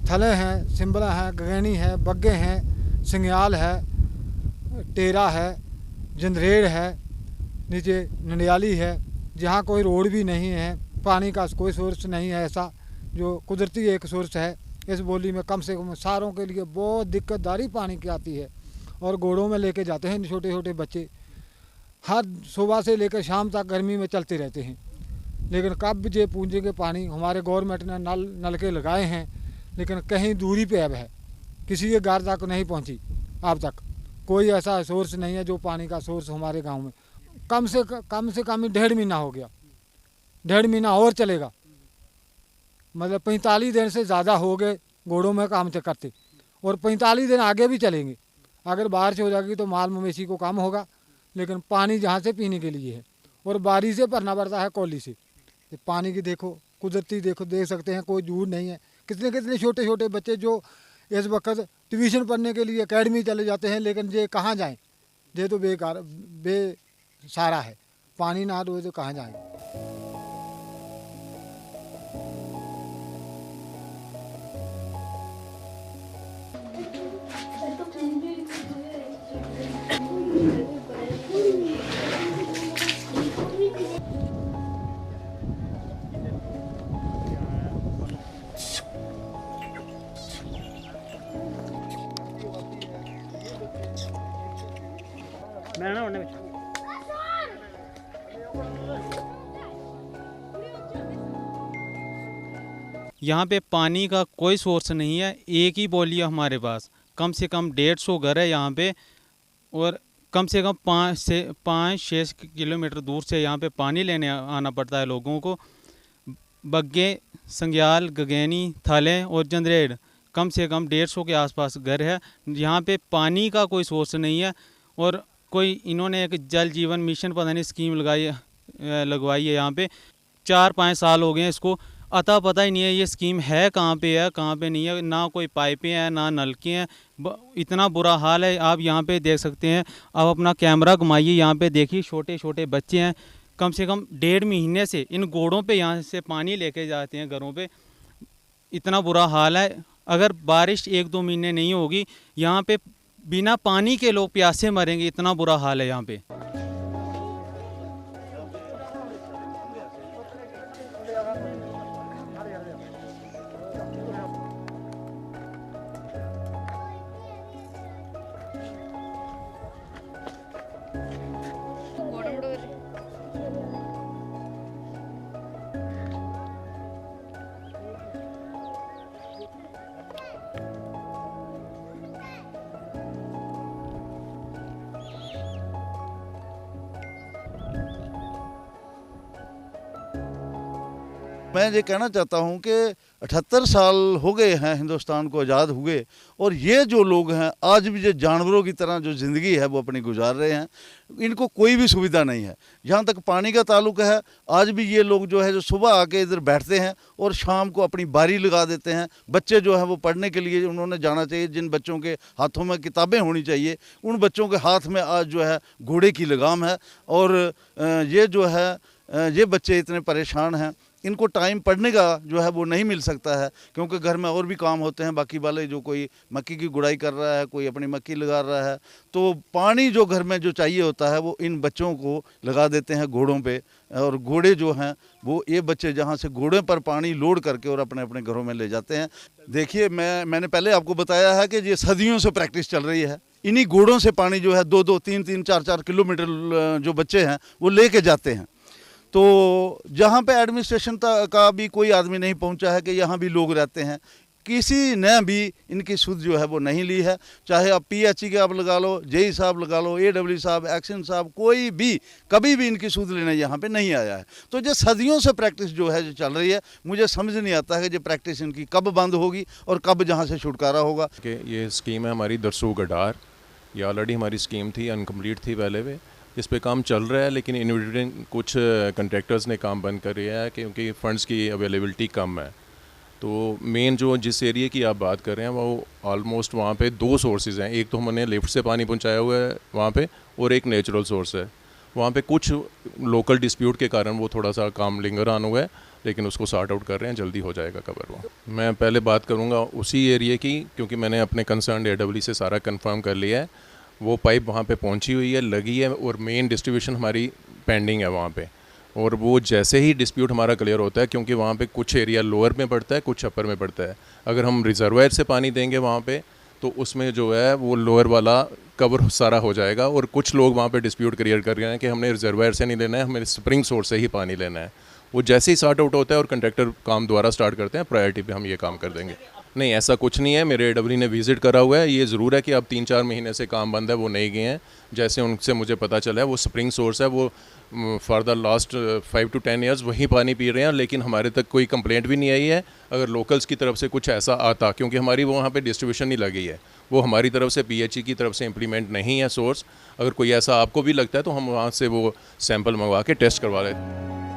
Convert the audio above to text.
थले हैं, सिंबला है, गगैनी है, बग्गे हैं, सिंग्याल है, टेरा है, जंदरेड़ है, नीचे नंडियाली है। जहाँ कोई रोड भी नहीं है, पानी का कोई सोर्स नहीं है ऐसा, जो कुदरती एक सोर्स है। इस बोली में कम से कम सारों के लिए बहुत दिक्कतदारी पानी की आती है। और घोड़ों में लेके जाते हैं छोटे छोटे बच्चे, हर सुबह से लेकर शाम तक गर्मी में चलते रहते हैं। लेकिन कब जे पूंजेंगे पानी। हमारे गवर्नमेंट ने नलके लगाए हैं, लेकिन कहीं दूरी पे अब है, किसी के घर तक नहीं पहुंची। अब तक कोई ऐसा सोर्स नहीं है जो पानी का सोर्स हमारे गांव में। कम से कम 1.5 महीना हो गया, 1.5 महीना और चलेगा। मतलब 45 दिन से ज़्यादा हो गए घोड़ों में काम करते, और 45 दिन आगे भी चलेंगे। अगर बारिश हो जाएगी तो माल मवेशी को कम होगा, लेकिन पानी जहाँ से पीने के लिए है, और बारिश से भरना पड़ता है कोली से। पानी की देखो, कुदरती देखो, देख सकते हैं, कोई झूठ नहीं है। कितने कितने छोटे छोटे बच्चे जो इस वक्त ट्यूशन पढ़ने के लिए एकेडमी चले जाते हैं, लेकिन ये कहाँ जाएं? ये तो बेकार बेसारा है, पानी ना हो तो कहाँ जाएं? यहाँ पे पानी का कोई सोर्स नहीं है। एक ही बोली है हमारे पास, कम से कम 150 घर है यहाँ पे, और कम से कम 5-6 किलोमीटर दूर से यहाँ पे पानी लेने आना पड़ता है लोगों को। बग्गे, संग्याल, गगैनी, थाले और जंदरेड़, कम से कम 150 के आसपास घर है। यहाँ पे पानी का कोई सोर्स नहीं है। और कोई इन्होंने एक जल जीवन मिशन पता नहीं स्कीम लगवाई है यहाँ पे, 4-5 साल हो गए हैं इसको, अता पता ही नहीं है ये स्कीम है कहाँ पे नहीं है। ना कोई पाइपें हैं, ना नलके हैं, इतना बुरा हाल है। आप यहाँ पे देख सकते हैं, आप अपना कैमरा घुमाइए, यहाँ पे देखिए छोटे छोटे बच्चे हैं। कम से कम 1.5 महीने से इन घोड़ों पे यहाँ से पानी लेके जाते हैं घरों पे। इतना बुरा हाल है। अगर बारिश 1-2 महीने नहीं होगी, यहाँ पे बिना पानी के लोग प्यासे मरेंगे। इतना बुरा हाल है यहाँ पे। मैं ये कहना चाहता हूँ कि 78 साल हो गए हैं हिंदुस्तान को आज़ाद हुए, और ये जो लोग हैं आज भी जो जानवरों की तरह जो ज़िंदगी है वो अपनी गुजार रहे हैं। इनको कोई भी सुविधा नहीं है। जहाँ तक पानी का ताल्लुक है, आज भी ये लोग जो है जो सुबह आके इधर बैठते हैं और शाम को अपनी बारी लगा देते हैं। बच्चे जो है वो पढ़ने के लिए उन्होंने जाना चाहिए, जिन बच्चों के हाथों में किताबें होनी चाहिए, उन बच्चों के हाथ में आज जो है घोड़े की लगाम है। और ये जो है ये बच्चे इतने परेशान हैं, इनको टाइम पढ़ने का जो है वो नहीं मिल सकता है, क्योंकि घर में और भी काम होते हैं। बाकी वाले जो कोई मक्की की गुड़ाई कर रहा है, कोई अपनी मक्की लगा रहा है, तो पानी जो घर में जो चाहिए होता है वो इन बच्चों को लगा देते हैं घोड़ों पे। और घोड़े जो हैं वो ये बच्चे जहाँ से घोड़े पर पानी लोड करके और अपने अपने घरों में ले जाते हैं। देखिए, मैंने पहले आपको बताया है कि ये सदियों से प्रैक्टिस चल रही है। इन्हीं घोड़ों से पानी जो है 2-2, 3-3, 4-4 किलोमीटर जो बच्चे हैं वो ले के जाते हैं। तो जहाँ पे एडमिनिस्ट्रेशन का भी कोई आदमी नहीं पहुँचा है कि यहाँ भी लोग रहते हैं, किसी ने भी इनकी सुध जो है वो नहीं ली है। चाहे आप PHE के आप लगा लो, JE साहब लगा लो, AW साहब, एक्शन साहब, कोई भी कभी भी इनकी सुध लेने यहाँ पे नहीं आया है। तो जो सदियों से प्रैक्टिस जो है जो चल रही है, मुझे समझ नहीं आता है कि जो प्रैक्टिस इनकी कब बंद होगी और कब जहाँ से छुटकारा होगा। कि ये स्कीम है हमारी दरसू गडार, ये ऑलरेडी हमारी स्कीम थी, अनकम्प्लीट थी पहले भी। इस पे काम चल रहा है, लेकिन इन्विटेड कुछ कंट्रैक्टर्स ने काम बंद कर दिया है क्योंकि फ़ंड्स की अवेलेबिलिटी कम है। तो मेन जो जिस एरिया की आप बात कर रहे हैं वो ऑलमोस्ट वहाँ पे 2 सोर्सेज हैं। एक तो हमने लिफ्ट से पानी पहुँचाया हुआ है वहाँ पे, और एक नेचुरल सोर्स है। वहाँ पे कुछ लोकल डिस्प्यूट के कारण वो थोड़ा सा काम लिंगर ऑन हुआ है, लेकिन उसको सॉर्ट आउट कर रहे हैं, जल्दी हो जाएगा कवर वो। मैं पहले बात करूँगा उसी एरिया की, क्योंकि मैंने अपने कंसर्न AWE से सारा कंफर्म कर लिया है। वो पाइप वहाँ पे पहुँची हुई है, लगी है, और मेन डिस्ट्रीब्यूशन हमारी पेंडिंग है वहाँ पे। और वो जैसे ही डिस्प्यूट हमारा क्लियर होता है, क्योंकि वहाँ पे कुछ एरिया लोअर में पड़ता है, कुछ अपर में पड़ता है, अगर हम रिजर्वायर से पानी देंगे वहाँ पे तो उसमें जो है वो लोअर वाला कवर सारा हो जाएगा। और कुछ लोग वहाँ पे डिस्प्यूट क्लियर कर रहे हैं कि हमने रिजर्वायर से नहीं लेना है, हमें स्प्रिंग सोर्स से ही पानी लेना है। वो जैसे ही सॉर्ट आउट होता है और कंट्रैक्टर काम दोबारा स्टार्ट करते हैं, प्रायोरिटी पे हम ये काम कर देंगे। नहीं, ऐसा कुछ नहीं है, मेरे AWE ने विज़िट करा हुआ है। ये ज़रूर है कि अब 3-4 महीने से काम बंद है, वो नहीं गए हैं। जैसे उनसे मुझे पता चला है, वो स्प्रिंग सोर्स है, वो for the last 5 to 10 years वहीं पानी पी रहे हैं, लेकिन हमारे तक कोई कंप्लेंट भी नहीं आई है। अगर लोकल्स की तरफ से कुछ ऐसा आता, क्योंकि हमारी वो वहाँ पे डिस्ट्रीब्यूशन नहीं लगी है, वो हमारी तरफ से PHE की तरफ से इम्प्लीमेंट नहीं है सोर्स। अगर कोई ऐसा आपको भी लगता है तो हम वहाँ से वो सैंपल मंगवा के टेस्ट करवा लेते हैं।